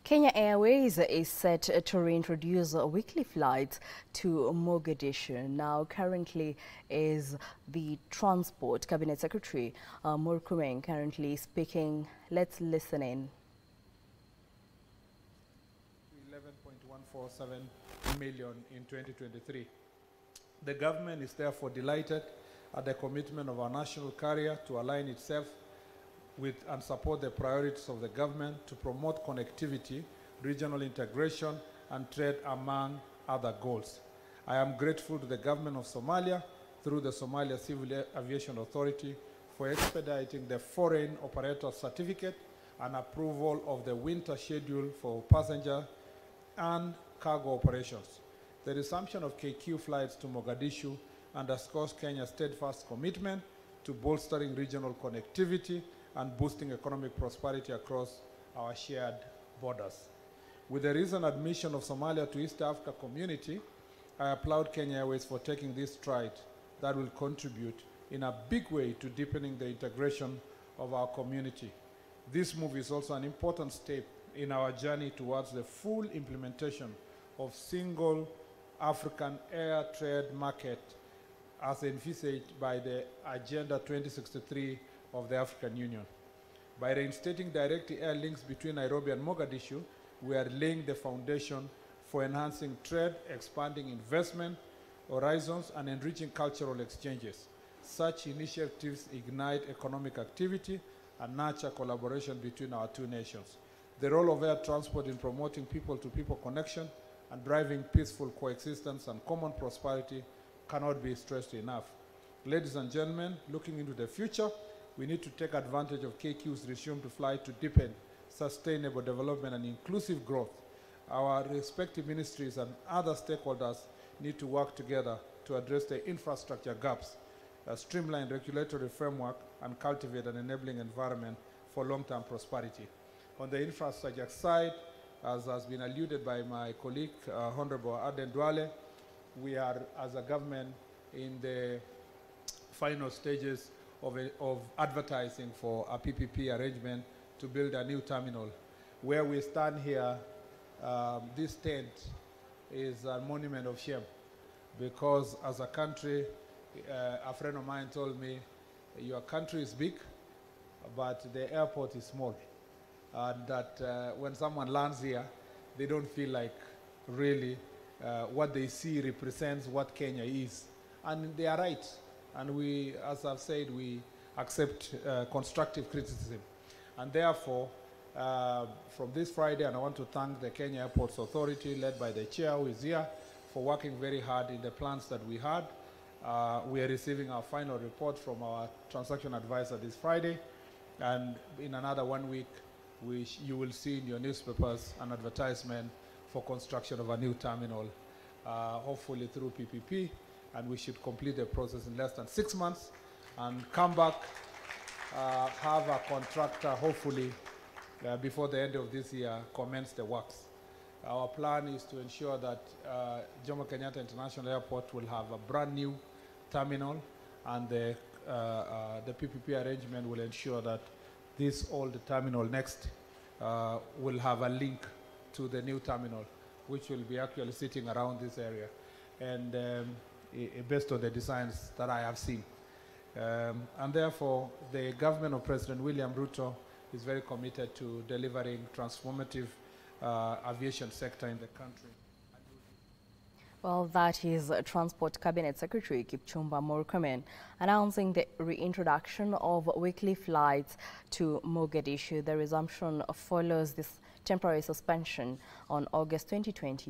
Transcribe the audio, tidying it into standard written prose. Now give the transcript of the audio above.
Kenya Airways is set to reintroduce weekly flights to Mogadishu. Now, currently is the Transport Cabinet Secretary, Murkomen, currently speaking. Let's listen in. 11.147 million in 2023. The government is therefore delighted at the commitment of our national carrier to align itself with and support the priorities of the government to promote connectivity, regional integration, and trade, among other goals. I am grateful to the government of Somalia through the Somalia Civil Aviation Authority for expediting the foreign operator certificate and approval of the winter schedule for passenger and cargo operations. The resumption of KQ flights to Mogadishu underscores Kenya's steadfast commitment to bolstering regional connectivity and boosting economic prosperity across our shared borders. With the recent admission of Somalia to East Africa community, I applaud Kenya Airways for taking this stride that will contribute in a big way to deepening the integration of our community. This move is also an important step in our journey towards the full implementation of single African air trade market as envisaged by the Agenda 2063 of the African Union. By reinstating direct air links between Nairobi and Mogadishu, we are laying the foundation for enhancing trade, expanding investment horizons, and enriching cultural exchanges. Such initiatives ignite economic activity and nurture collaboration between our two nations. The role of air transport in promoting people-to-people connection and driving peaceful coexistence and common prosperity cannot be stressed enough. Ladies and gentlemen, looking into the future, we need to take advantage of KQ's resume to fly to deepen sustainable development and inclusive growth. Our respective ministries and other stakeholders need to work together to address the infrastructure gaps, streamline regulatory framework, and cultivate an enabling environment for long-term prosperity. On the infrastructure side, as has been alluded by my colleague, Honorable Aden Duale, we are, as a government, in the final stages of advertising for a PPP arrangement to build a new terminal. Where we stand here, this tent is a monument of shame, because as a country, a friend of mine told me, your country is big, but the airport is small. And that when someone lands here, they don't feel like really what they see represents what Kenya is. And they are right. And we, as I've said, we accept constructive criticism. And therefore, from this Friday, and I want to thank the Kenya Airports Authority, led by the chair who is here, for working very hard in the plans that we had. We are receiving our final report from our transaction advisor this Friday. And in another 1 week, you will see in your newspapers an advertisement for construction of a new terminal, hopefully through PPP, and we should complete the process in less than 6 months and come back, have a contractor, hopefully, before the end of this year, commence the works. Our plan is to ensure that Jomo Kenyatta International Airport will have a brand new terminal, and the PPP arrangement will ensure that this old terminal next will have a link to the new terminal, which will be actually sitting around this area, and based on the designs that I have seen. And therefore, the government of President William Ruto is very committed to delivering transformative aviation sector in the country. Well, that is Transport Cabinet Secretary Kipchumba Murkomen announcing the reintroduction of weekly flights to Mogadishu. The resumption follows this temporary suspension on August 2020.